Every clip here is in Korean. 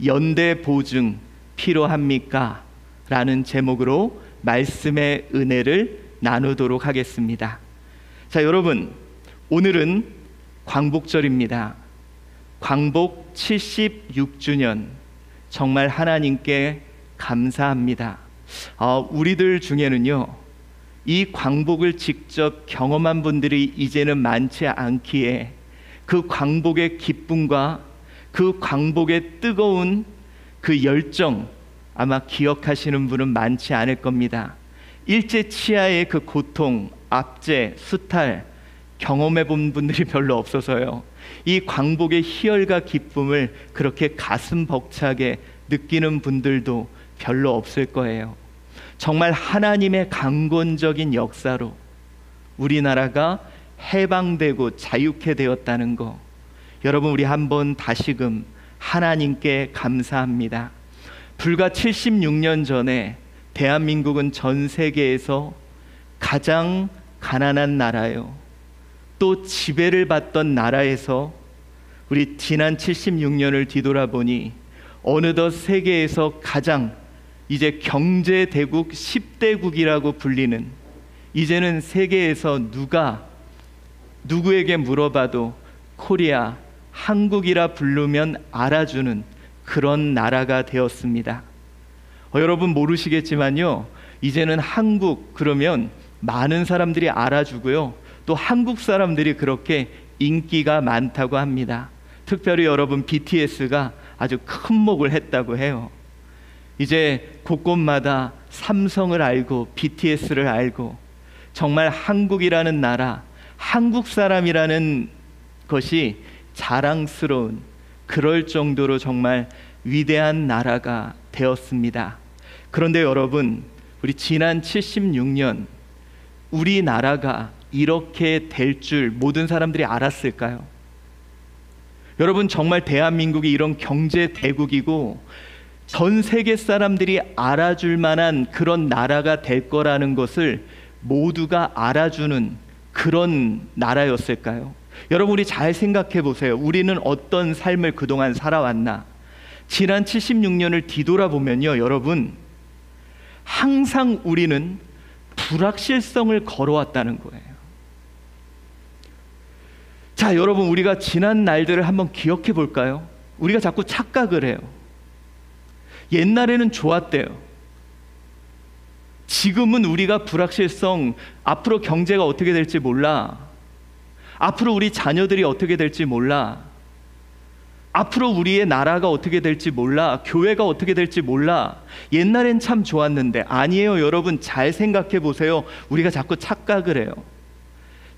연대 보증 필요합니까? 라는 제목으로 말씀의 은혜를 나누도록 하겠습니다. 자, 여러분, 오늘은 광복절입니다. 광복 76주년, 정말 하나님께 감사합니다. 우리들 중에는요, 이 광복을 직접 경험한 분들이 이제는 많지 않기에 그 광복의 기쁨과 그 광복의 뜨거운 그 열정 아마 기억하시는 분은 많지 않을 겁니다. 일제 치하의 그 고통, 압제, 수탈 경험해 본 분들이 별로 없어서요, 이 광복의 희열과 기쁨을 그렇게 가슴 벅차게 느끼는 분들도 별로 없을 거예요. 정말 하나님의 강권적인 역사로 우리나라가 해방되고 자유케 되었다는 거, 여러분, 우리 한번 다시금 하나님께 감사합니다. 불과 76년 전에 대한민국은 전 세계에서 가장 가난한 나라요, 또 지배를 받던 나라에서 우리 지난 76년을 뒤돌아보니 어느덧 세계에서 가장 이제 경제대국 10대국이라고 불리는, 이제는 세계에서 누구에게 물어봐도 코리아, 한국이라 부르면 알아주는 그런 나라가 되었습니다. 여러분 모르시겠지만요, 이제는 한국 그러면 많은 사람들이 알아주고요, 또 한국 사람들이 그렇게 인기가 많다고 합니다. 특별히 여러분, BTS가 아주 큰 목을 했다고 해요. 이제 곳곳마다 삼성을 알고 BTS를 알고, 정말 한국이라는 나라, 한국 사람이라는 것이 자랑스러운, 그럴 정도로 정말 위대한 나라가 되었습니다. 그런데 여러분, 우리 지난 76년 우리나라가 이렇게 될 줄 모든 사람들이 알았을까요? 여러분, 정말 대한민국이 이런 경제 대국이고 전 세계 사람들이 알아줄 만한 그런 나라가 될 거라는 것을 모두가 알아주는 그런 나라였을까요? 여러분, 우리 잘 생각해 보세요. 우리는 어떤 삶을 그동안 살아왔나? 지난 76년을 뒤돌아보면요, 여러분, 항상 우리는 불확실성을 걸어왔다는 거예요. 자, 여러분, 우리가 지난 날들을 한번 기억해 볼까요? 우리가 자꾸 착각을 해요. 옛날에는 좋았대요. 지금은 우리가 불확실성, 앞으로 경제가 어떻게 될지 몰라, 앞으로 우리 자녀들이 어떻게 될지 몰라, 앞으로 우리의 나라가 어떻게 될지 몰라, 교회가 어떻게 될지 몰라. 옛날엔 참 좋았는데, 아니에요. 여러분, 잘 생각해 보세요. 우리가 자꾸 착각을 해요.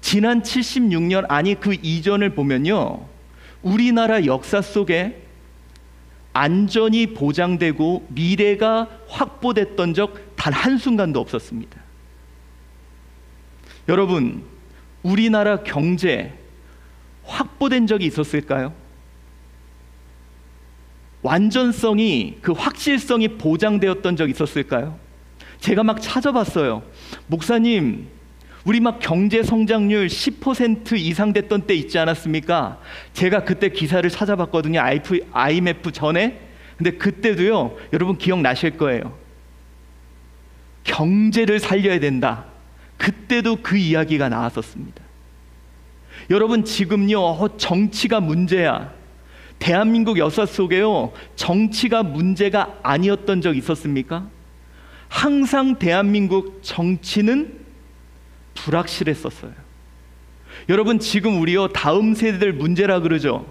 지난 76년, 아니 그 이전을 보면요, 우리나라 역사 속에 안전이 보장되고 미래가 확보됐던 적 단 한순간도 없었습니다. 여러분, 우리나라 경제 확보된 적이 있었을까요? 완전성이, 그 확실성이 보장되었던 적이 있었을까요? 제가 막 찾아봤어요. 목사님, 우리 막 경제 성장률 10% 이상 됐던 때 있지 않았습니까? 제가 그때 기사를 찾아봤거든요. IMF 전에. 근데 그때도요, 여러분 기억나실 거예요. 경제를 살려야 된다. 그때도 그 이야기가 나왔었습니다. 여러분, 지금요, 정치가 문제야. 대한민국 역사 속에요, 정치가 문제가 아니었던 적 있었습니까? 항상 대한민국 정치는 불확실했었어요. 여러분, 지금 우리요, 다음 세대들 문제라 그러죠.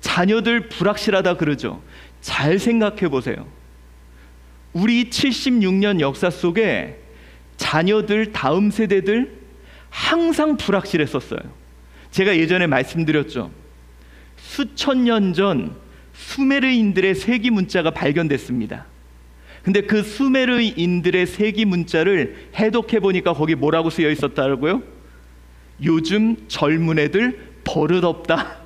자녀들 불확실하다 그러죠. 잘 생각해 보세요. 우리 76년 역사 속에 자녀들, 다음 세대들 항상 불확실했었어요. 제가 예전에 말씀드렸죠. 수천 년 전 수메르인들의 세기 문자가 발견됐습니다. 근데 그 수메르인들의 세기 문자를 해독해 보니까 거기 뭐라고 쓰여 있었다고요? 요즘 젊은 애들 버릇없다.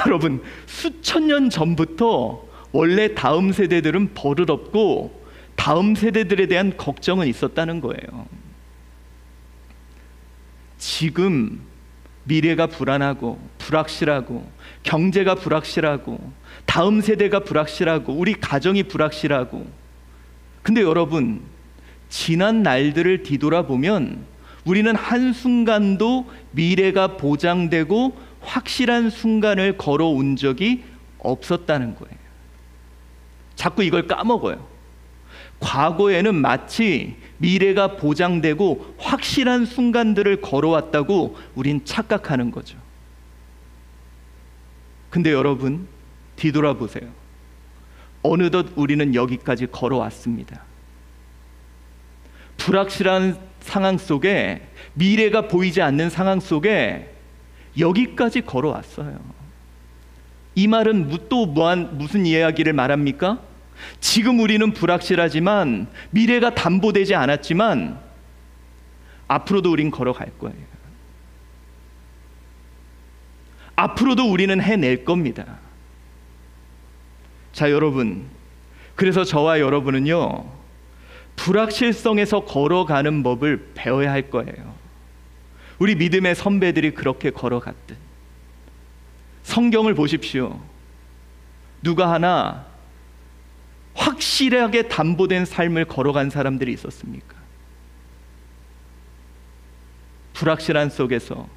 여러분, 수천 년 전부터 원래 다음 세대들은 버릇없고 다음 세대들에 대한 걱정은 있었다는 거예요. 지금 미래가 불안하고 불확실하고 경제가 불확실하고 다음 세대가 불확실하고 우리 가정이 불확실하고. 근데 여러분, 지난 날들을 뒤돌아보면 우리는 한순간도 미래가 보장되고 확실한 순간을 걸어온 적이 없었다는 거예요. 자꾸 이걸 까먹어요. 과거에는 마치 미래가 보장되고 확실한 순간들을 걸어왔다고 우린 착각하는 거죠. 근데 여러분, 뒤돌아보세요. 어느덧 우리는 여기까지 걸어왔습니다. 불확실한 상황 속에, 미래가 보이지 않는 상황 속에 여기까지 걸어왔어요. 이 말은 또 무슨 이야기를 말합니까? 지금 우리는 불확실하지만, 미래가 담보되지 않았지만 앞으로도 우린 걸어갈 거예요. 앞으로도 우리는 해낼 겁니다. 자, 여러분, 그래서 저와 여러분은요, 불확실성에서 걸어가는 법을 배워야 할 거예요. 우리 믿음의 선배들이 그렇게 걸어갔듯. 성경을 보십시오. 누가 하나 확실하게 담보된 삶을 걸어간 사람들이 있었습니까? 불확실한 속에서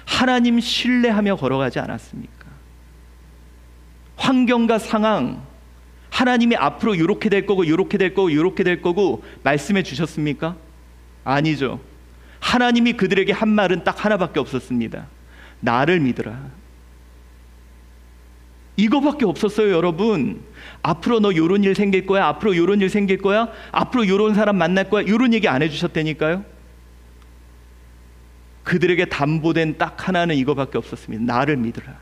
하나님 신뢰하며 걸어가지 않았습니까? 환경과 상황, 하나님이 앞으로 이렇게 될 거고 이렇게 될 거고 이렇게 될 거고 말씀해 주셨습니까? 아니죠. 하나님이 그들에게 한 말은 딱 하나밖에 없었습니다. 나를 믿으라. 이거밖에 없었어요. 여러분, 앞으로 너 요런 일 생길 거야, 앞으로 요런 일 생길 거야, 앞으로 요런 사람 만날 거야, 요런 얘기 안 해주셨다니까요. 그들에게 담보된 딱 하나는 이거밖에 없었습니다. 나를 믿으라.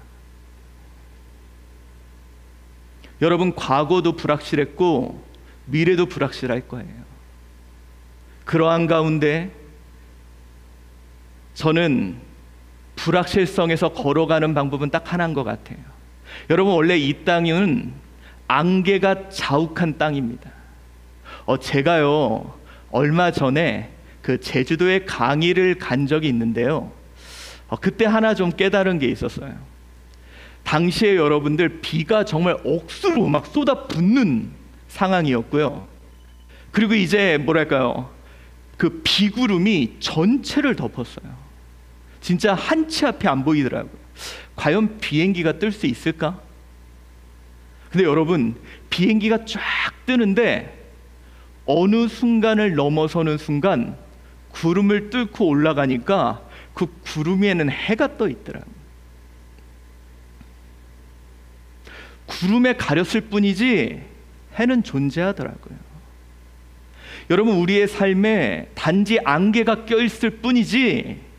여러분, 과거도 불확실했고 미래도 불확실할 거예요. 그러한 가운데 저는 불확실성에서 걸어가는 방법은 딱 하나인 것 같아요. 여러분, 원래 이 땅은 안개가 자욱한 땅입니다. 제가요, 얼마 전에 그 제주도에 강의를 간 적이 있는데요, 그때 하나 좀 깨달은 게 있었어요. 당시에 여러분들, 비가 정말 억수로 막 쏟아붓는 상황이었고요. 그리고 이제 뭐랄까요, 그 비구름이 전체를 덮었어요. 진짜 한 치 앞이 안 보이더라고요. 과연 비행기가 뜰 수 있을까? 근데 여러분, 비행기가 쫙 뜨는데 어느 순간을 넘어서는 순간 구름을 뚫고 올라가니까 그 구름 위에는 해가 떠 있더라고요. 구름에 가렸을 뿐이지 해는 존재하더라고요. 여러분, 우리의 삶에 단지 안개가 껴있을 뿐이지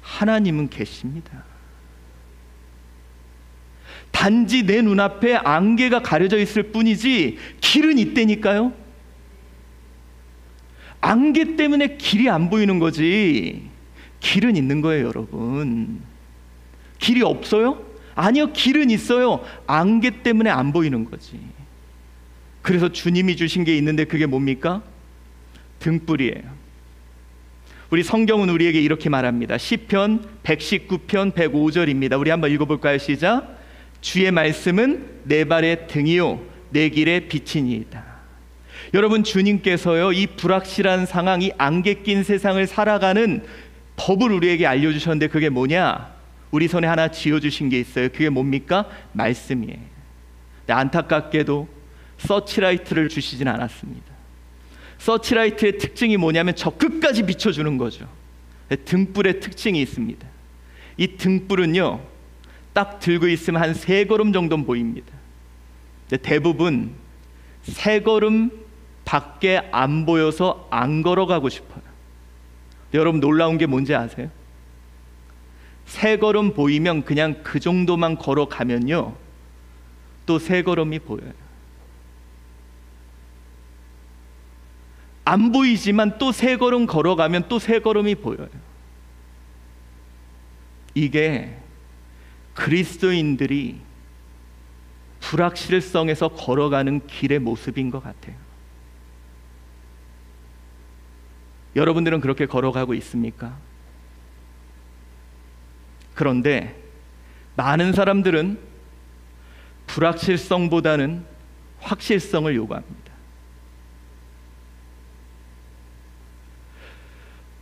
하나님은 계십니다. 단지 내 눈앞에 안개가 가려져 있을 뿐이지 길은 있다니까요. 안개 때문에 길이 안 보이는 거지 길은 있는 거예요. 여러분, 길이 없어요? 아니요, 길은 있어요. 안개 때문에 안 보이는 거지. 그래서 주님이 주신 게 있는데 그게 뭡니까? 등불이에요. 우리 성경은 우리에게 이렇게 말합니다. 시편 119편 105절입니다. 우리 한번 읽어볼까요? 시작. 주의 말씀은 내 발의 등이요 내 길의 빛이니이다. 여러분, 주님께서요, 이 불확실한 상황, 이 안개 낀 세상을 살아가는 법을 우리에게 알려주셨는데 그게 뭐냐? 우리 손에 하나 쥐어주신 게 있어요. 그게 뭡니까? 말씀이에요. 근데 안타깝게도 서치라이트를 주시진 않았습니다. 서치라이트의 특징이 뭐냐면 저 끝까지 비춰주는 거죠. 등불의 특징이 있습니다. 이 등불은요, 딱 들고 있으면 한 3걸음 정도는 보입니다. 근데 대부분 3걸음 밖에 안 보여서 안 걸어가고 싶어요. 여러분, 놀라운 게 뭔지 아세요? 3걸음 보이면 그냥 그 정도만 걸어가면요, 또 3걸음이 보여요. 안 보이지만 또 3걸음 걸어가면 또 3걸음이 보여요. 이게 그리스도인들이 불확실성에서 걸어가는 길의 모습인 것 같아요. 여러분들은 그렇게 걸어가고 있습니까? 그런데 많은 사람들은 불확실성보다는 확실성을 요구합니다.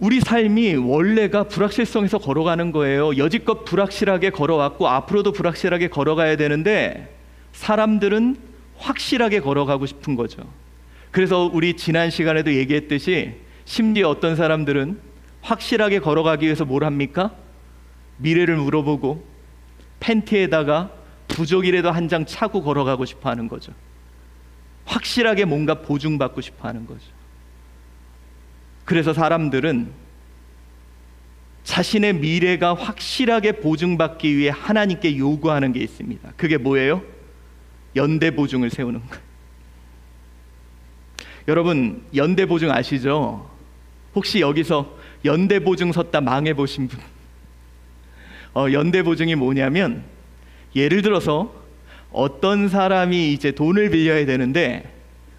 우리 삶이 원래가 불확실성에서 걸어가는 거예요. 여지껏 불확실하게 걸어왔고 앞으로도 불확실하게 걸어가야 되는데 사람들은 확실하게 걸어가고 싶은 거죠. 그래서 우리 지난 시간에도 얘기했듯이 심지어 어떤 사람들은 확실하게 걸어가기 위해서 뭘 합니까? 미래를 물어보고 팬티에다가 부적이라도 한 장 차고 걸어가고 싶어 하는 거죠. 확실하게 뭔가 보증받고 싶어 하는 거죠. 그래서 사람들은 자신의 미래가 확실하게 보증받기 위해 하나님께 요구하는 게 있습니다. 그게 뭐예요? 연대보증을 세우는 거예요. 여러분, 연대보증 아시죠? 혹시 여기서 연대보증 섰다 망해보신 분? 연대보증이 뭐냐면, 예를 들어서 어떤 사람이 이제 돈을 빌려야 되는데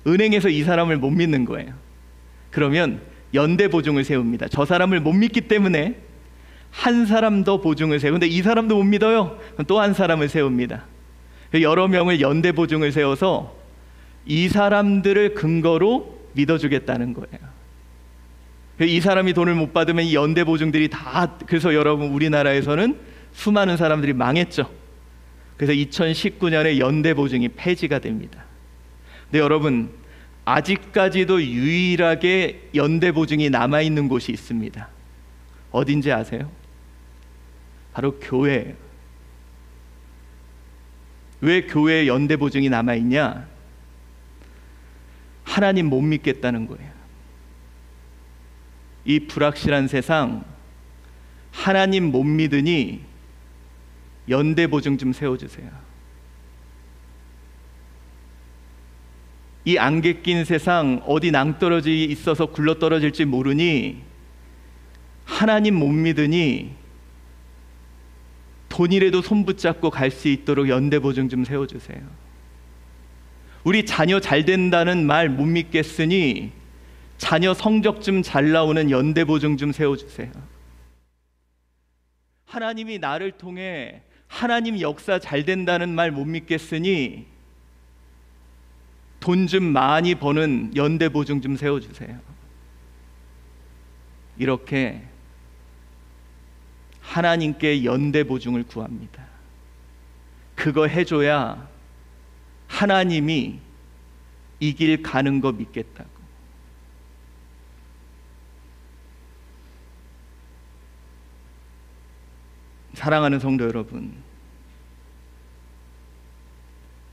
은행에서 이 사람을 못 믿는 거예요. 그러면 연대보증을 세웁니다. 저 사람을 못 믿기 때문에 한 사람 더 보증을 세우고, 근데 이 사람도 못 믿어요. 그럼 또 한 사람을 세웁니다. 여러 명을 연대보증을 세워서 이 사람들을 근거로 믿어주겠다는 거예요. 이 사람이 돈을 못 받으면 이 연대보증들이 다, 그래서 여러분 우리나라에서는 수많은 사람들이 망했죠. 그래서 2019년에 연대보증이 폐지가 됩니다. 근데 여러분, 아직까지도 유일하게 연대보증이 남아있는 곳이 있습니다. 어딘지 아세요? 바로 교회예요. 왜 교회에 연대보증이 남아있냐? 하나님 못 믿겠다는 거예요. 이 불확실한 세상, 하나님 못 믿으니 연대보증 좀 세워주세요. 이 안개 낀 세상, 어디 낭떠러지 있어서 굴러떨어질지 모르니 하나님 못 믿으니 돈이라도 손 붙잡고 갈 수 있도록 연대보증 좀 세워주세요. 우리 자녀 잘 된다는 말 못 믿겠으니 자녀 성적 좀 잘 나오는 연대보증 좀 세워주세요. 하나님이 나를 통해 하나님 역사 잘 된다는 말 못 믿겠으니 돈 좀 많이 버는 연대보증 좀 세워주세요. 이렇게 하나님께 연대보증을 구합니다. 그거 해줘야 하나님이 이 길 가는 거 믿겠다고. 사랑하는 성도 여러분,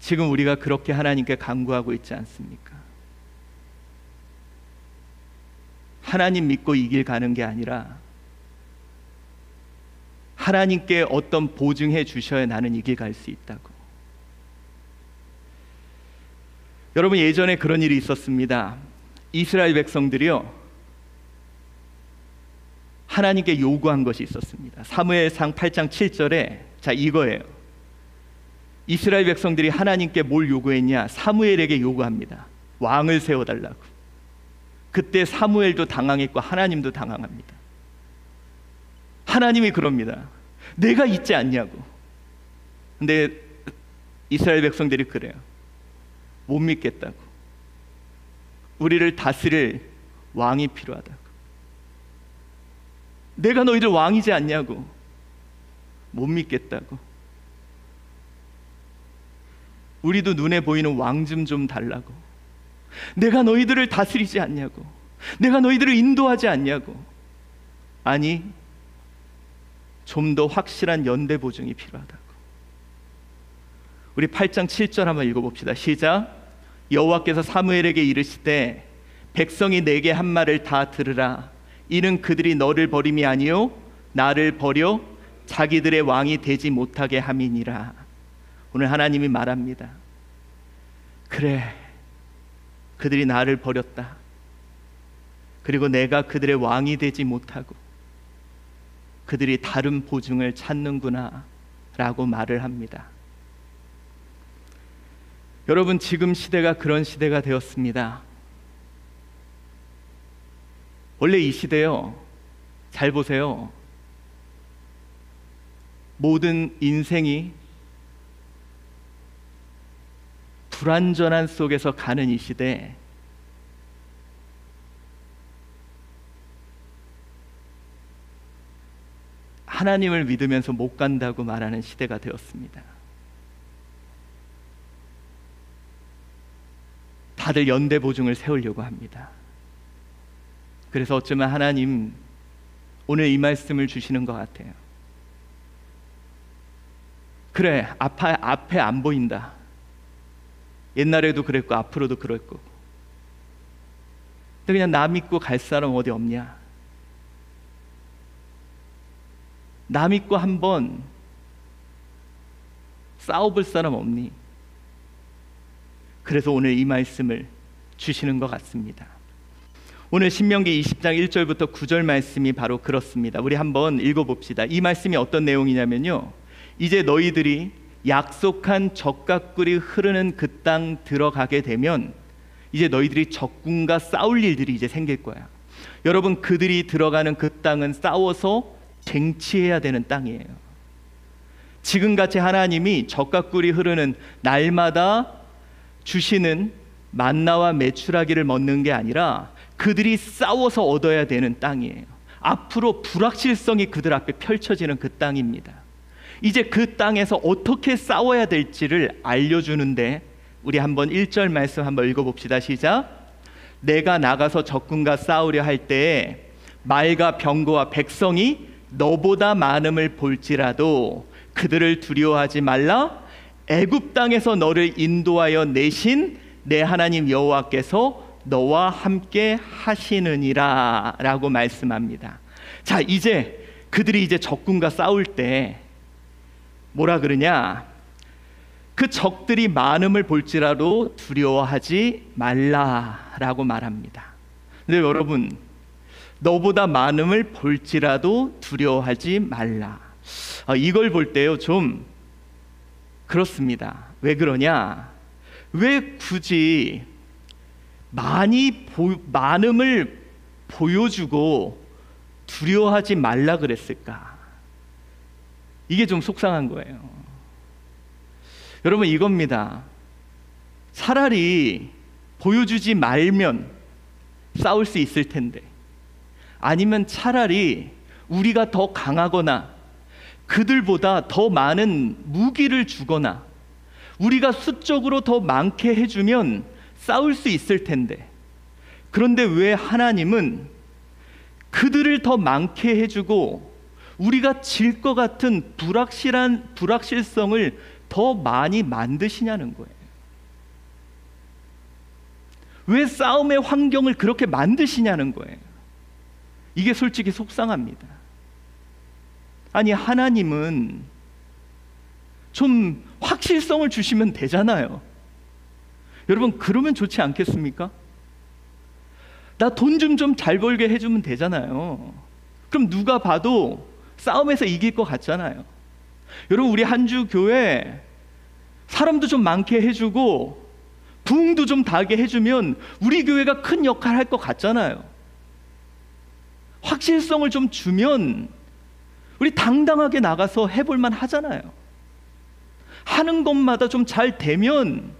지금 우리가 그렇게 하나님께 간구하고 있지 않습니까? 하나님 믿고 이 길 가는 게 아니라 하나님께 어떤 보증해 주셔야 나는 이 길 갈 수 있다고. 여러분, 예전에 그런 일이 있었습니다. 이스라엘 백성들이요, 하나님께 요구한 것이 있었습니다. 사무엘상 8장 7절에 자 이거예요. 이스라엘 백성들이 하나님께 뭘 요구했냐? 사무엘에게 요구합니다. 왕을 세워달라고. 그때 사무엘도 당황했고 하나님도 당황합니다. 하나님이 그럽니다. 내가 있지 않냐고. 근데 이스라엘 백성들이 그래요. 못 믿겠다고. 우리를 다스릴 왕이 필요하다고. 내가 너희들 왕이지 않냐고. 못 믿겠다고. 우리도 눈에 보이는 왕 좀 달라고. 내가 너희들을 다스리지 않냐고. 내가 너희들을 인도하지 않냐고. 아니, 좀 더 확실한 연대 보증이 필요하다고. 우리 8장 7절 한번 읽어봅시다. 시작. 여호와께서 사무엘에게 이르시되 백성이 내게 한 말을 다 들으라. 이는 그들이 너를 버림이 아니요 나를 버려 자기들의 왕이 되지 못하게 함이니라. 오늘 하나님이 말합니다. 그래, 그들이 나를 버렸다. 그리고 내가 그들의 왕이 되지 못하고 그들이 다른 보증을 찾는구나 라고 말을 합니다. 여러분, 지금 시대가 그런 시대가 되었습니다. 원래 이 시대요, 잘 보세요. 모든 인생이 불완전한 속에서 가는 이 시대, 하나님을 믿으면서 못 간다고 말하는 시대가 되었습니다. 다들 연대 보증을 세우려고 합니다. 그래서 어쩌면 하나님 오늘 이 말씀을 주시는 것 같아요. 그래, 앞에 안 보인다. 옛날에도 그랬고 앞으로도 그럴 거고. 근데 그냥 나 믿고 갈 사람 어디 없냐? 나 믿고 한번 싸워볼 사람 없니? 그래서 오늘 이 말씀을 주시는 것 같습니다. 오늘 신명기 20장 1절부터 9절 말씀이 바로 그렇습니다. 우리 한번 읽어봅시다. 이 말씀이 어떤 내용이냐면요, 이제 너희들이 약속한 젖과 꿀이 흐르는 그 땅 들어가게 되면 이제 너희들이 적군과 싸울 일들이 이제 생길 거야. 여러분, 그들이 들어가는 그 땅은 싸워서 쟁취해야 되는 땅이에요. 지금같이 하나님이 젖과 꿀이 흐르는 날마다 주시는 만나와 메추라기를 먹는 게 아니라 그들이 싸워서 얻어야 되는 땅이에요. 앞으로 불확실성이 그들 앞에 펼쳐지는 그 땅입니다. 이제 그 땅에서 어떻게 싸워야 될지를 알려주는데, 우리 한번 1절 말씀 한번 읽어봅시다. 시작. 내가 나가서 적군과 싸우려 할 때에 말과 병거와 백성이 너보다 많음을 볼지라도 그들을 두려워하지 말라. 애굽 땅에서 너를 인도하여 내신 내 하나님 여호와께서 너와 함께 하시느니라 라고 말씀합니다. 자, 이제 그들이 이제 적군과 싸울 때 뭐라 그러냐? 그 적들이 많음을 볼지라도 두려워하지 말라라고 말합니다. 근데 여러분, 너보다 많음을 볼지라도 두려워하지 말라. 이걸 볼 때요, 좀 그렇습니다. 왜 그러냐? 왜 굳이 많음을 보여주고 두려워하지 말라 그랬을까? 이게 좀 속상한 거예요. 여러분, 이겁니다. 차라리 보여주지 말면 싸울 수 있을 텐데, 아니면 차라리 우리가 더 강하거나 그들보다 더 많은 무기를 주거나 우리가 수적으로 더 많게 해주면 싸울 수 있을 텐데, 그런데 왜 하나님은 그들을 더 많게 해주고 우리가 질 것 같은 불확실성을 더 많이 만드시냐는 거예요. 왜 싸움의 환경을 그렇게 만드시냐는 거예요. 이게 솔직히 속상합니다. 아니, 하나님은 좀 확실성을 주시면 되잖아요. 여러분, 그러면 좋지 않겠습니까? 나 돈 좀 잘 벌게 해주면 되잖아요. 그럼 누가 봐도 싸움에서 이길 것 같잖아요. 여러분, 우리 한주 교회 사람도 좀 많게 해주고 부흥도 좀 다게 해주면 우리 교회가 큰 역할을 할 것 같잖아요. 확실성을 좀 주면 우리 당당하게 나가서 해볼만 하잖아요. 하는 것마다 좀 잘 되면,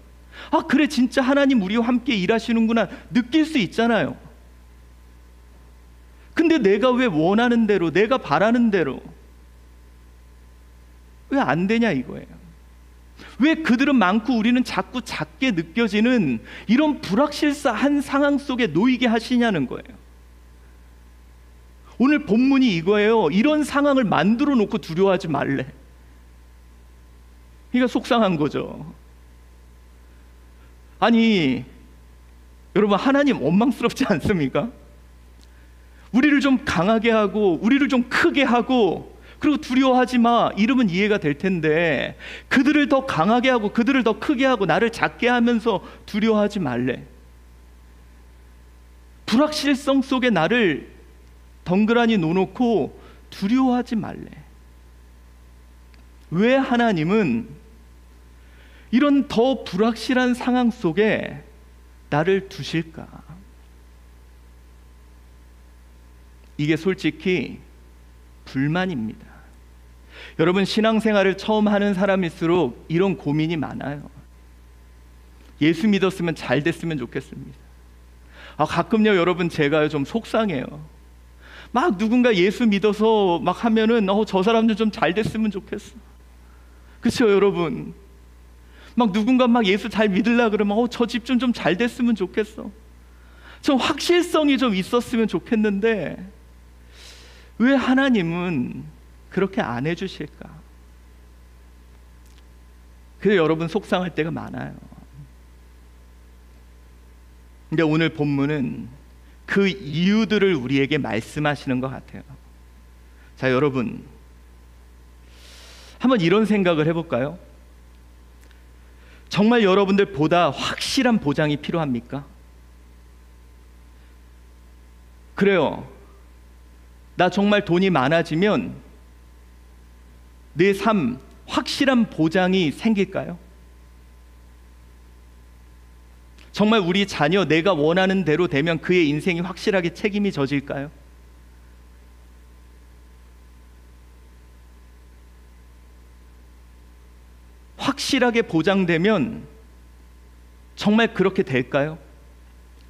아, 그래, 진짜 하나님 우리와 함께 일하시는구나 느낄 수 있잖아요. 근데 내가 왜 원하는 대로, 내가 바라는 대로 왜 안 되냐 이거예요. 왜 그들은 많고 우리는 자꾸 작게 느껴지는 이런 불확실한 상황 속에 놓이게 하시냐는 거예요. 오늘 본문이 이거예요. 이런 상황을 만들어 놓고 두려워하지 말래. 이게 속상한 거죠. 아니, 여러분, 하나님 원망스럽지 않습니까? 우리를 좀 강하게 하고 우리를 좀 크게 하고 그리고 두려워하지 마 이러면 이해가 될 텐데, 그들을 더 강하게 하고 그들을 더 크게 하고 나를 작게 하면서 두려워하지 말래. 불확실성 속에 나를 덩그러니 놓놓고 두려워하지 말래. 왜 하나님은 이런 더 불확실한 상황 속에 나를 두실까? 이게 솔직히 불만입니다. 여러분, 신앙생활을 처음 하는 사람일수록 이런 고민이 많아요. 예수 믿었으면 잘 됐으면 좋겠습니다. 가끔요 여러분, 제가 좀 속상해요. 막 누군가 예수 믿어서 막 하면은 저 사람들 좀 잘 됐으면 좋겠어. 그렇죠 여러분? 막 누군가 막 예수 잘 믿으려 그러면 저 집 좀 잘 됐으면 좋겠어. 좀 확실성이 좀 있었으면 좋겠는데 왜 하나님은 그렇게 안 해주실까? 그래서 여러분 속상할 때가 많아요. 근데 오늘 본문은 그 이유들을 우리에게 말씀하시는 것 같아요. 자, 여러분 한번 이런 생각을 해볼까요? 정말 여러분들보다 확실한 보장이 필요합니까? 그래요. 나 정말 돈이 많아지면 내 삶 확실한 보장이 생길까요? 정말 우리 자녀 내가 원하는 대로 되면 그의 인생이 확실하게 책임이 져질까요? 확실하게 보장되면 정말 그렇게 될까요?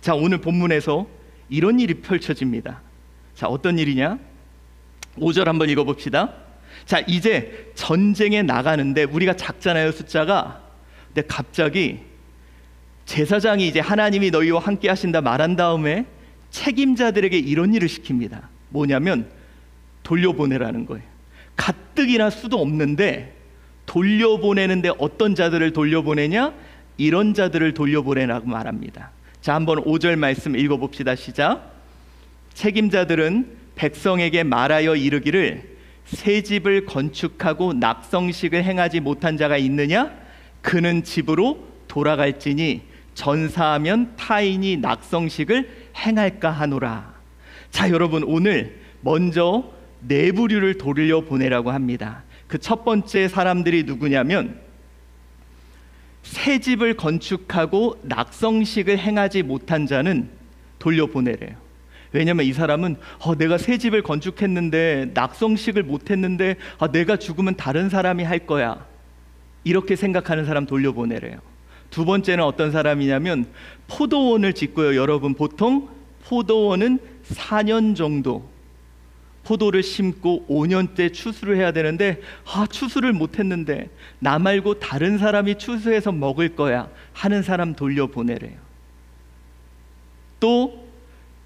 자, 오늘 본문에서 이런 일이 펼쳐집니다. 자, 어떤 일이냐? 5절 한번 읽어봅시다. 자, 이제 전쟁에 나가는데 우리가 작잖아요, 숫자가. 근데 갑자기 제사장이 이제 하나님이 너희와 함께 하신다 말한 다음에 책임자들에게 이런 일을 시킵니다. 뭐냐면 돌려보내라는 거예요. 가뜩이나 수도 없는데 돌려보내는데 어떤 자들을 돌려보내냐? 이런 자들을 돌려보내라고 말합니다. 자, 한번 5절 말씀 읽어봅시다. 시작. 책임자들은 백성에게 말하여 이르기를 새 집을 건축하고 낙성식을 행하지 못한 자가 있느냐? 그는 집으로 돌아갈지니 전사하면 타인이 낙성식을 행할까 하노라. 자, 여러분 오늘 먼저 네 부류를 돌려보내라고 합니다. 그 첫 번째 사람들이 누구냐면 새 집을 건축하고 낙성식을 행하지 못한 자는 돌려보내래요. 왜냐면 이 사람은 내가 새 집을 건축했는데 낙성식을 못했는데 내가 죽으면 다른 사람이 할 거야, 이렇게 생각하는 사람 돌려보내래요. 두 번째는 어떤 사람이냐면 포도원을 짓고요. 여러분 보통 포도원은 4년 정도 포도를 심고 5년째 추수를 해야 되는데 추수를 못했는데 나 말고 다른 사람이 추수해서 먹을 거야 하는 사람 돌려보내래요. 또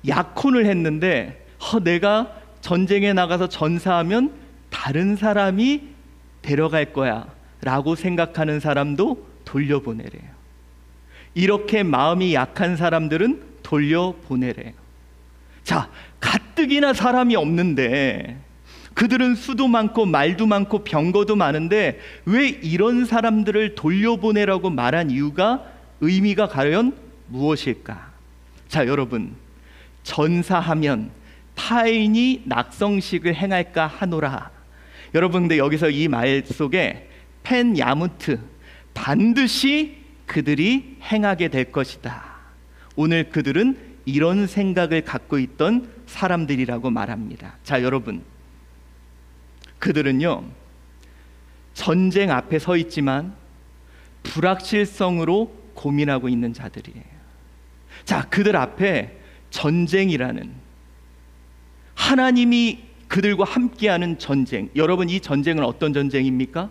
약혼을 했는데 내가 전쟁에 나가서 전사하면 다른 사람이 데려갈 거야 라고 생각하는 사람도 돌려보내래요. 이렇게 마음이 약한 사람들은 돌려보내래요. 자, 가뜩이나 사람이 없는데 그들은 수도 많고 말도 많고 병거도 많은데 왜 이런 사람들을 돌려보내라고 말한 이유가, 의미가 과연 무엇일까? 자, 여러분 전사하면 타인이 낙성식을 행할까 하노라. 여러분 근데 여기서 이 말 속에 펜 야무트, 반드시 그들이 행하게 될 것이다. 오늘 그들은 이런 생각을 갖고 있던 사람들이라고 말합니다. 자, 여러분 그들은요 전쟁 앞에 서 있지만 불확실성으로 고민하고 있는 자들이에요. 자, 그들 앞에 전쟁이라는, 하나님이 그들과 함께하는 전쟁, 여러분 이 전쟁은 어떤 전쟁입니까?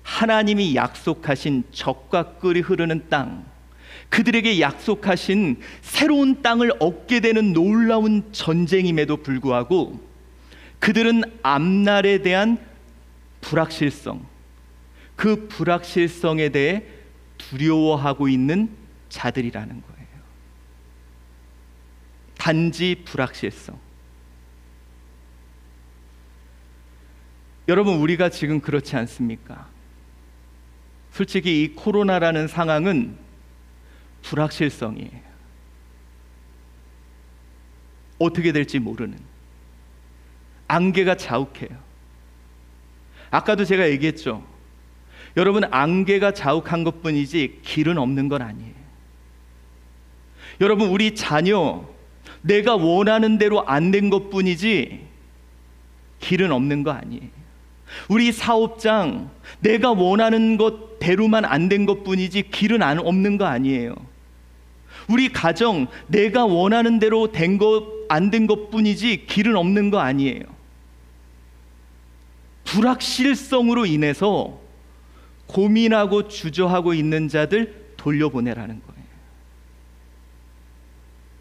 하나님이 약속하신 적과 꿀이 흐르는 땅, 그들에게 약속하신 새로운 땅을 얻게 되는 놀라운 전쟁임에도 불구하고 그들은 앞날에 대한 불확실성, 그 불확실성에 대해 두려워하고 있는 자들이라는 거예요. 단지 불확실성. 여러분 우리가 지금 그렇지 않습니까? 솔직히 이 코로나라는 상황은 불확실성이에요. 어떻게 될지 모르는, 안개가 자욱해요. 아까도 제가 얘기했죠. 여러분 안개가 자욱한 것뿐이지 길은 없는 건 아니에요. 여러분 우리 자녀 내가 원하는 대로 안 된 것뿐이지 길은 없는 거 아니에요. 우리 사업장 내가 원하는 것대로만 안 된 것뿐이지 길은 없는 거 아니에요. 우리 가정 내가 원하는 대로 안 된 것뿐이지 길은 없는 거 아니에요. 불확실성으로 인해서 고민하고 주저하고 있는 자들 돌려보내라는 거예요.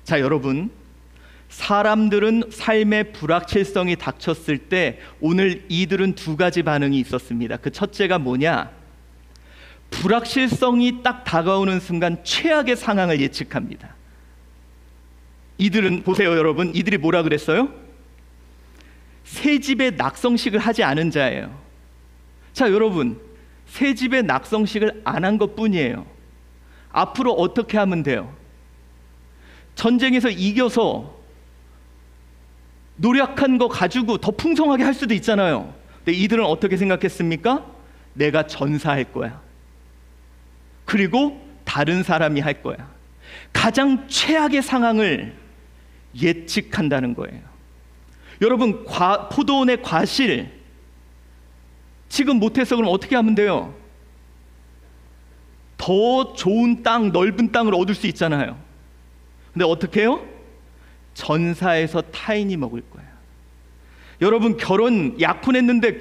자, 여러분, 사람들은 삶의 불확실성이 닥쳤을 때 오늘 이들은 두 가지 반응이 있었습니다. 그 첫째가 뭐냐? 불확실성이 딱 다가오는 순간 최악의 상황을 예측합니다. 이들은 보세요, 여러분. 이들이 뭐라 그랬어요? 새 집에 낙성식을 하지 않은 자예요. 자, 여러분, 새 집에 낙성식을 안 한 것뿐이에요. 앞으로 어떻게 하면 돼요? 전쟁에서 이겨서 노력한 거 가지고 더 풍성하게 할 수도 있잖아요. 근데 이들은 어떻게 생각했습니까? 내가 전사할 거야. 그리고 다른 사람이 할 거야. 가장 최악의 상황을 예측한다는 거예요. 여러분, 포도원의 과실 지금 못해서 그럼 어떻게 하면 돼요? 더 좋은 땅, 넓은 땅을 얻을 수 있잖아요. 근데 어떻게 해요? 전사해서 타인이 먹을 거야. 여러분, 결혼 약혼했는데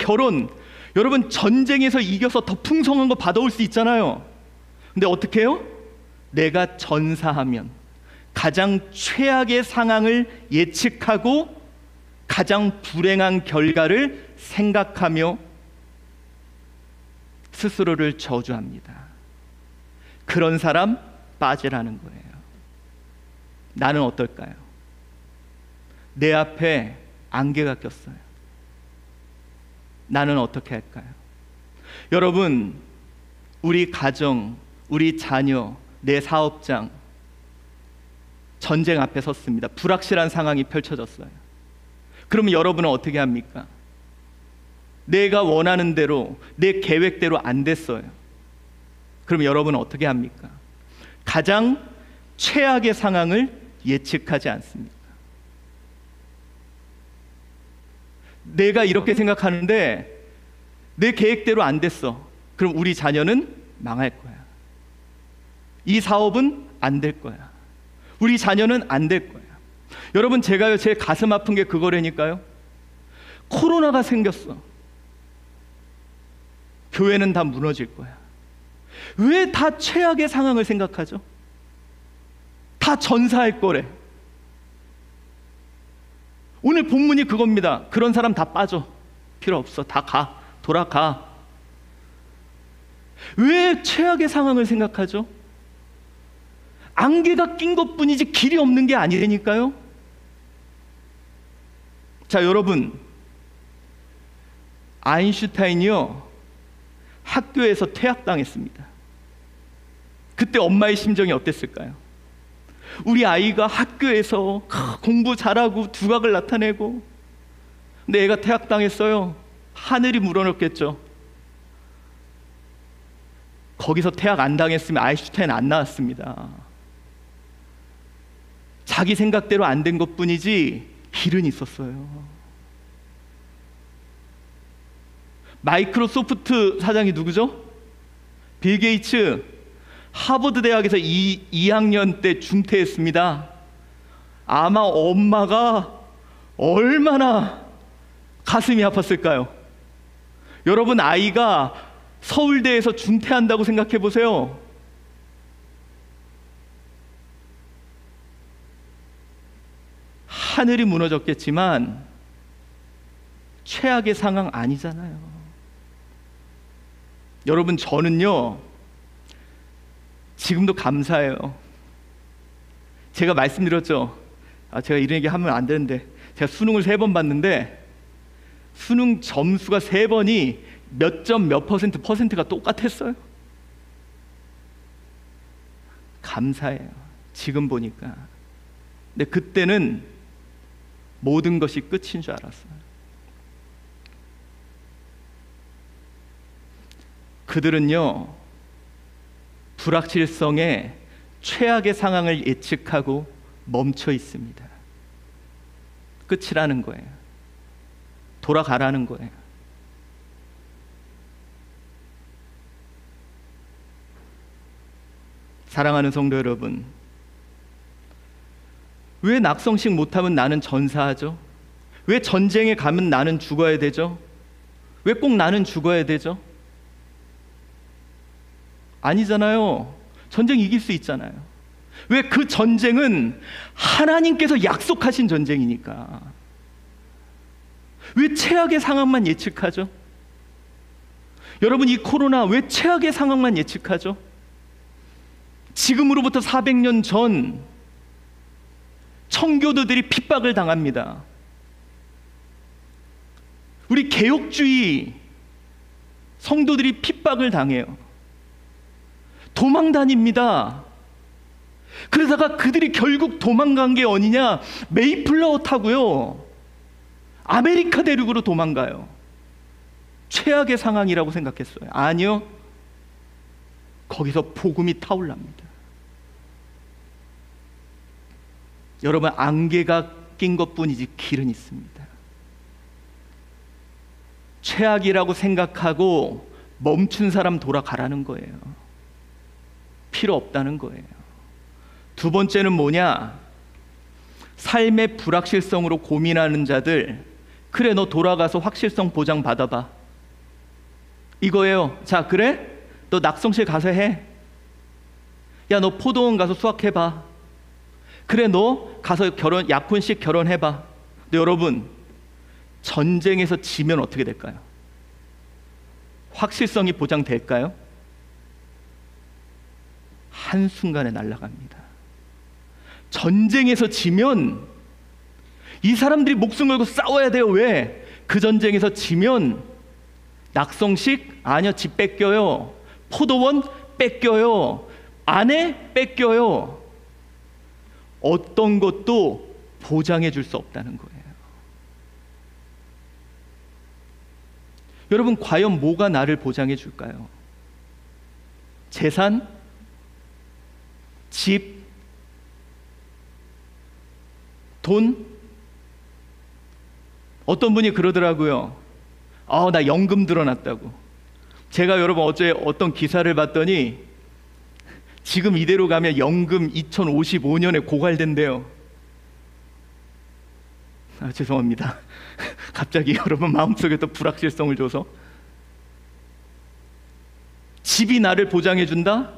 여러분 전쟁에서 이겨서 더 풍성한 거 받아올 수 있잖아요. 근데 어떻게 해요? 내가 전사하면 가장 최악의 상황을 예측하고 가장 불행한 결과를 생각하며 스스로를 저주합니다. 그런 사람 빠지라는 거예요. 나는 어떨까요? 내 앞에 안개가 꼈어요. 나는 어떻게 할까요? 여러분, 우리 가정, 우리 자녀, 내 사업장 전쟁 앞에 섰습니다. 불확실한 상황이 펼쳐졌어요. 그러면 여러분은 어떻게 합니까? 내가 원하는 대로, 내 계획대로 안 됐어요. 그럼 여러분은 어떻게 합니까? 가장 최악의 상황을 예측하지 않습니까? 내가 이렇게 생각하는데 내 계획대로 안 됐어. 그럼 우리 자녀는 망할 거야. 이 사업은 안 될 거야. 우리 자녀는 안 될 거야. 여러분, 제가요, 제 가슴 아픈 게 그거라니까요. 코로나가 생겼어. 교회는 다 무너질 거야. 왜 다 최악의 상황을 생각하죠? 다 전사할 거래. 오늘 본문이 그겁니다. 그런 사람 다 빠져. 필요 없어. 다 가. 돌아가. 왜 최악의 상황을 생각하죠? 안개가 낀 것뿐이지 길이 없는 게 아니라니까요. 자, 여러분, 아인슈타인이요, 학교에서 퇴학당했습니다. 그때 엄마의 심정이 어땠을까요? 우리 아이가 학교에서 공부 잘하고 두각을 나타내고, 근데 애가 퇴학당했어요. 하늘이 물어넣겠죠. 거기서 퇴학 안 당했으면 아인슈타인 안 나왔습니다. 자기 생각대로 안 된 것뿐이지 길은 있었어요. 마이크로소프트 사장이 누구죠? 빌 게이츠. 하버드 대학에서 2학년 때 중퇴했습니다. 아마 엄마가 얼마나 가슴이 아팠을까요? 여러분, 아이가 서울대에서 중퇴한다고 생각해 보세요. 하늘이 무너졌겠지만 최악의 상황 아니잖아요. 여러분, 저는요, 지금도 감사해요. 제가 말씀드렸죠. 제가 이런 얘기 하면 안 되는데, 제가 수능을 3번 봤는데 수능 점수가 3번이 몇 점 몇 퍼센트가 똑같았어요. 감사해요. 지금 보니까. 근데 그때는 모든 것이 끝인 줄 알았어요. 그들은요, 불확실성에 최악의 상황을 예측하고 멈춰 있습니다. 끝이라는 거예요. 돌아가라는 거예요. 사랑하는 성도 여러분, 왜 낙성식 못하면 나는 전사하죠? 왜 전쟁에 가면 나는 죽어야 되죠? 왜 꼭 나는 죽어야 되죠? 아니잖아요. 전쟁 이길 수 있잖아요. 왜? 그 전쟁은 하나님께서 약속하신 전쟁이니까. 왜 최악의 상황만 예측하죠? 여러분, 이 코로나 왜 최악의 상황만 예측하죠? 지금으로부터 400년 전 청교도들이 핍박을 당합니다. 우리 개혁주의 성도들이 핍박을 당해요. 도망 다닙니다. 그러다가 그들이 결국 도망간 게 어디냐? 메이플라워 타고요, 아메리카 대륙으로 도망가요. 최악의 상황이라고 생각했어요. 아니요. 거기서 복음이 타올랍니다. 여러분, 안개가 낀 것뿐이지 길은 있습니다. 최악이라고 생각하고 멈춘 사람 돌아가라는 거예요. 필요 없다는 거예요. 두 번째는 뭐냐? 삶의 불확실성으로 고민하는 자들, 그래, 너 돌아가서 확실성 보장 받아봐, 이거예요. 자, 그래? 너 낙성실 가서 해. 야, 너 포도원 가서 수확해봐. 그래, 너 가서 약혼식 결혼해봐. 근데 여러분, 전쟁에서 지면 어떻게 될까요? 확실성이 보장될까요? 한순간에 날아갑니다. 전쟁에서 지면 이 사람들이 목숨 걸고 싸워야 돼요. 왜? 그 전쟁에서 지면 낙성식? 아니요, 집 뺏겨요. 포도원 뺏겨요. 아내 뺏겨요. 어떤 것도 보장해 줄 수 없다는 거예요. 여러분, 과연 뭐가 나를 보장해 줄까요? 재산? 집? 돈? 어떤 분이 그러더라고요. 나 연금 들어놨다고. 제가 여러분 어제 어떤 기사를 봤더니 지금 이대로 가면 연금 2055년에 고갈된대요. 죄송합니다. 갑자기 여러분 마음속에 또 불확실성을 줘서. 집이 나를 보장해 준다?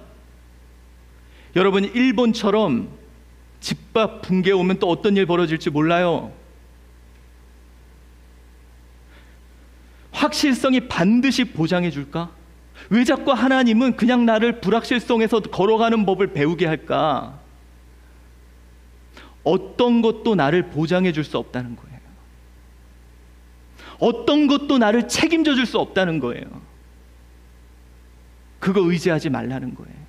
여러분, 일본처럼 집값 붕괴 오면 또 어떤 일 벌어질지 몰라요. 확실성이 반드시 보장해 줄까? 왜 자꾸 하나님은 그냥 나를 불확실성에서 걸어가는 법을 배우게 할까? 어떤 것도 나를 보장해 줄 수 없다는 거예요. 어떤 것도 나를 책임져 줄 수 없다는 거예요. 그거 의지하지 말라는 거예요.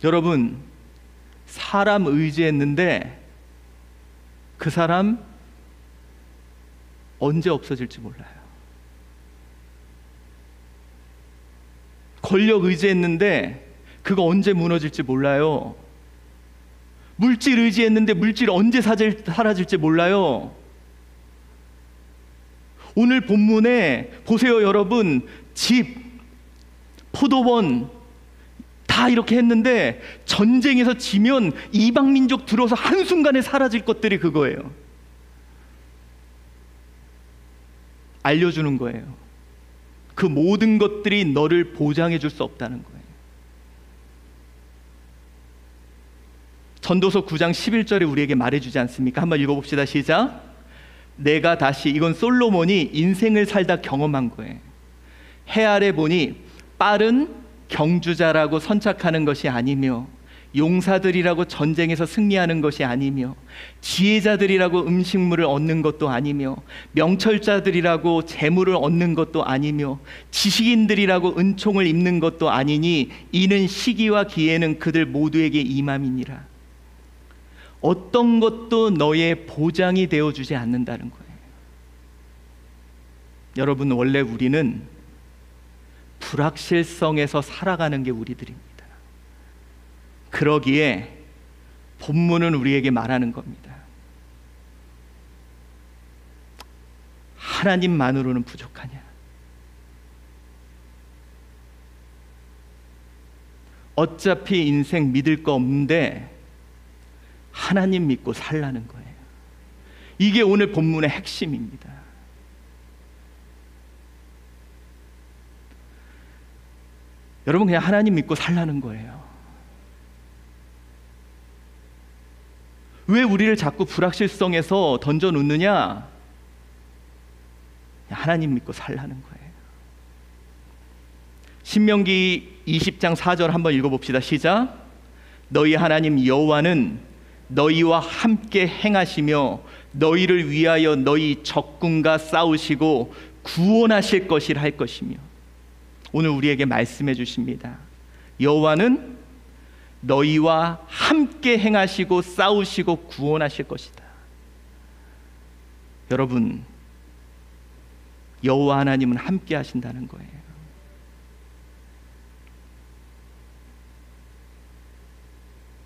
여러분, 사람 의지했는데 그 사람 언제 없어질지 몰라요. 권력 의지했는데 그거 언제 무너질지 몰라요. 물질 의지했는데 물질 언제 사라질지 몰라요. 오늘 본문에 보세요, 여러분. 집, 포도원 다 이렇게 했는데 전쟁에서 지면 이방 민족 들어서 한순간에 사라질 것들이 그거예요. 알려주는 거예요. 그 모든 것들이 너를 보장해 줄 수 없다는 거예요. 전도서 9장 11절에 우리에게 말해주지 않습니까? 한번 읽어봅시다. 시작. 내가 다시, 이건 솔로몬이 인생을 살다 경험한 거예요. 해 아래 보니 빠른 경주자라고 선착하는 것이 아니며 용사들이라고 전쟁에서 승리하는 것이 아니며 지혜자들이라고 음식물을 얻는 것도 아니며 명철자들이라고 재물을 얻는 것도 아니며 지식인들이라고 은총을 입는 것도 아니니 이는 시기와 기회는 그들 모두에게 임함이니라. 어떤 것도 너의 보장이 되어주지 않는다는 거예요. 여러분, 원래 우리는 불확실성에서 살아가는 게 우리들입니다. 그러기에 본문은 우리에게 말하는 겁니다. 하나님만으로는 부족하냐? 어차피 인생 믿을 거 없는데 하나님 믿고 살라는 거예요. 이게 오늘 본문의 핵심입니다. 여러분, 그냥 하나님 믿고 살라는 거예요. 왜 우리를 자꾸 불확실성에서 던져놓느냐? 하나님 믿고 살라는 거예요. 신명기 20장 4절 한번 읽어봅시다. 시작. 너희 하나님 여호와는 너희와 함께 행하시며 너희를 위하여 너희 적군과 싸우시고 구원하실 것이라 할 것이며. 오늘 우리에게 말씀해 주십니다. 여호와는 너희와 함께 행하시고 싸우시고 구원하실 것이다. 여러분, 여호와 하나님은 함께 하신다는 거예요.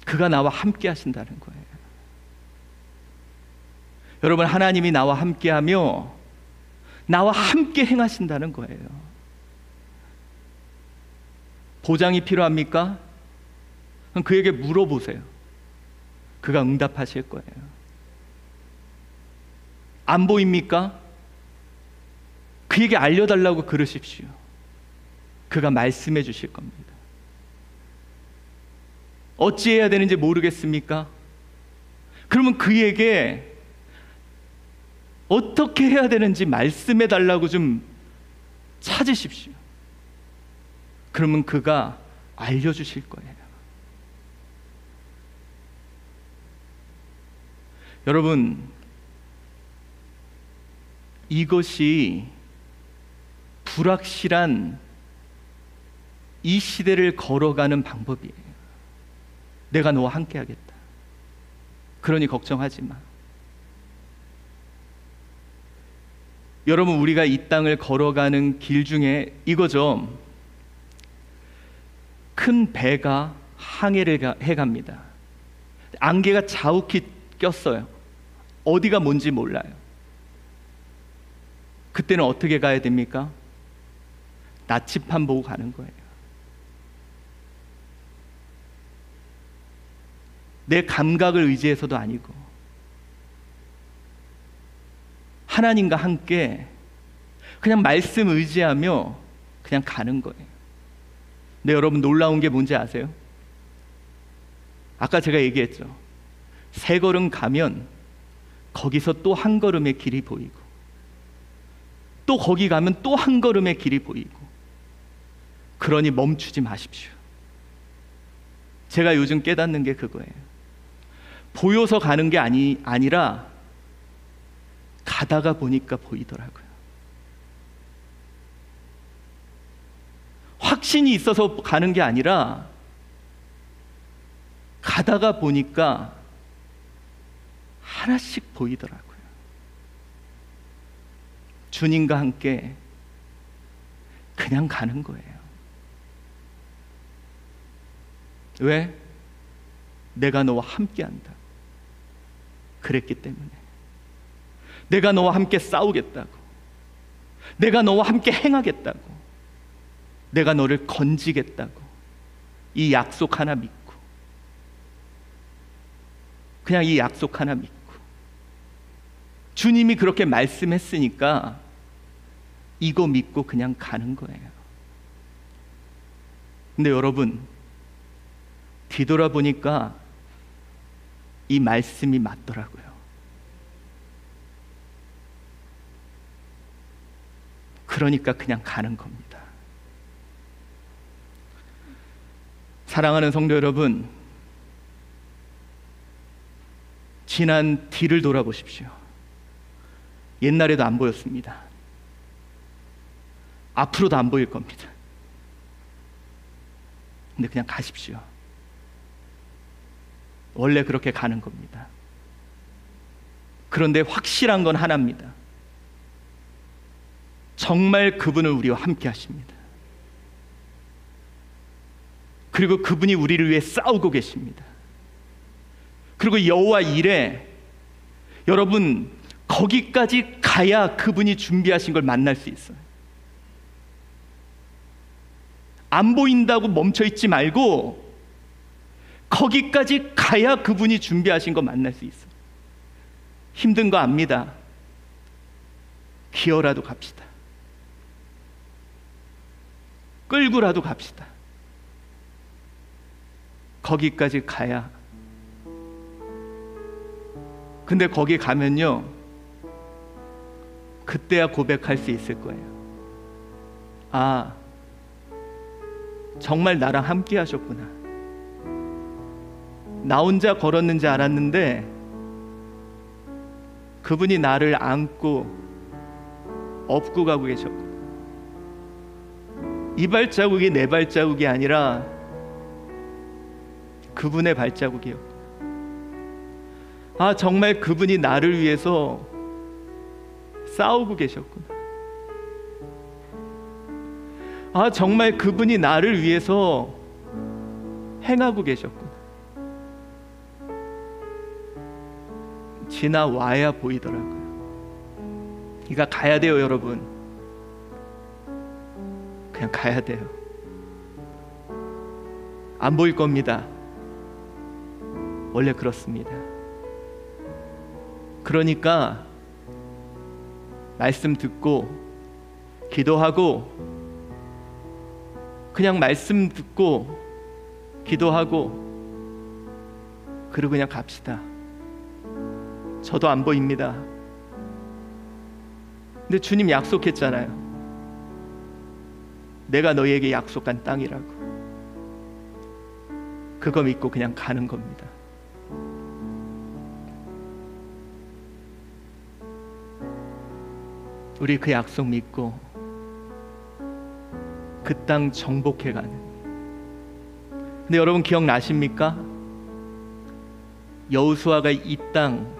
그가 나와 함께 하신다는 거예요. 여러분, 하나님이 나와 함께하며 나와 함께 행하신다는 거예요. 보장이 필요합니까? 그럼 그에게 물어보세요. 그가 응답하실 거예요. 안 보입니까? 그에게 알려달라고 그러십시오. 그가 말씀해 주실 겁니다. 어찌해야 되는지 모르겠습니까? 그러면 그에게 어떻게 해야 되는지 말씀해 달라고 좀 찾으십시오. 그러면 그가 알려주실 거예요. 여러분, 이것이 불확실한 이 시대를 걸어가는 방법이에요. 내가 너와 함께 하겠다. 그러니 걱정하지 마. 여러분, 우리가 이 땅을 걸어가는 길 중에 이거죠. 큰 배가 항해를 해갑니다. 안개가 자욱히 꼈어요. 어디가 뭔지 몰라요. 그때는 어떻게 가야 됩니까? 나치판 보고 가는 거예요. 내 감각을 의지해서도 아니고 하나님과 함께 그냥 말씀 의지하며 그냥 가는 거예요. 근데 여러분, 놀라운 게 뭔지 아세요? 아까 제가 얘기했죠. 3걸음 가면 거기서 또 한 걸음의 길이 보이고, 또 거기 가면 또 한 걸음의 길이 보이고. 그러니 멈추지 마십시오. 제가 요즘 깨닫는 게 그거예요. 보여서 가는 게 아니라 가다가 보니까 보이더라고요. 확신이 있어서 가는 게 아니라 가다가 보니까 하나씩 보이더라고요. 주님과 함께 그냥 가는 거예요. 왜? 내가 너와 함께 한다. 그랬기 때문에. 내가 너와 함께 싸우겠다고. 내가 너와 함께 행하겠다고. 내가 너를 건지겠다고. 이 약속 하나 믿고, 그냥 이 약속 하나 믿고, 주님이 그렇게 말씀했으니까 이거 믿고 그냥 가는 거예요. 근데 여러분, 뒤돌아보니까 이 말씀이 맞더라고요. 그러니까 그냥 가는 겁니다. 사랑하는 성도 여러분, 지난 뒤를 돌아보십시오. 옛날에도 안 보였습니다. 앞으로도 안 보일 겁니다. 근데 그냥 가십시오. 원래 그렇게 가는 겁니다. 그런데 확실한 건 하나입니다. 정말 그분은 우리와 함께 하십니다. 그리고 그분이 우리를 위해 싸우고 계십니다. 그리고 여호와 일에 여러분, 거기까지 가야 그분이 준비하신 걸 만날 수 있어요. 안 보인다고 멈춰 있지 말고 거기까지 가야 그분이 준비하신 거 만날 수 있어요. 힘든 거 압니다. 기어라도 갑시다. 끌고라도 갑시다. 거기까지 가야. 근데 거기 가면요, 그때야 고백할 수 있을 거예요. 아, 정말 나랑 함께 하셨구나. 나 혼자 걸었는지 알았는데 그분이 나를 안고 업고 가고 계셨구나. 이 발자국이 내 발자국이 아니라 그분의 발자국이었구나. 아, 정말 그분이 나를 위해서 싸우고 계셨구나. 아, 정말 그분이 나를 위해서 행하고 계셨구나. 지나와야 보이더라고요. 그러니까 가야 돼요, 여러분. 그냥 가야 돼요. 안 보일 겁니다. 원래 그렇습니다. 그러니까 말씀 듣고 기도하고, 그냥 말씀 듣고 기도하고, 그리고 그냥 갑시다. 저도 안 보입니다. 근데 주님 약속했잖아요. 내가 너희에게 약속한 땅이라고. 그거 믿고 그냥 가는 겁니다. 우리 그 약속 믿고 그 땅 정복해 가는. 근데 여러분 기억나십니까? 여호수아가 이 땅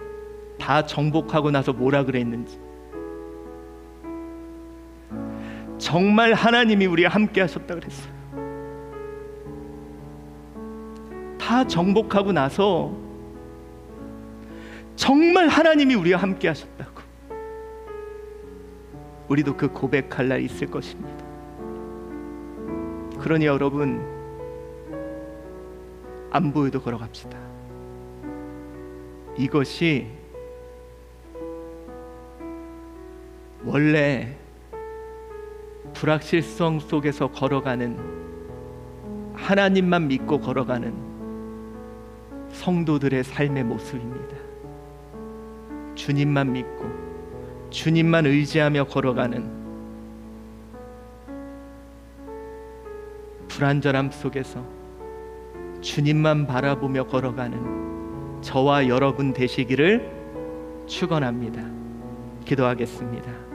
다 정복하고 나서 뭐라 그랬는지. 정말 하나님이 우리와 함께 하셨다 그랬어요. 다 정복하고 나서 정말 하나님이 우리와 함께 하셨다고. 우리도 그 고백할 날 있을 것입니다. 그러니 여러분, 안 보여도 걸어갑시다. 이것이 원래 불확실성 속에서 걸어가는, 하나님만 믿고 걸어가는 성도들의 삶의 모습입니다. 주님만 믿고 주님만 의지하며 걸어가는, 불안전함 속에서 주님만 바라보며 걸어가는 저와 여러분 되시기를 축원합니다. 기도하겠습니다.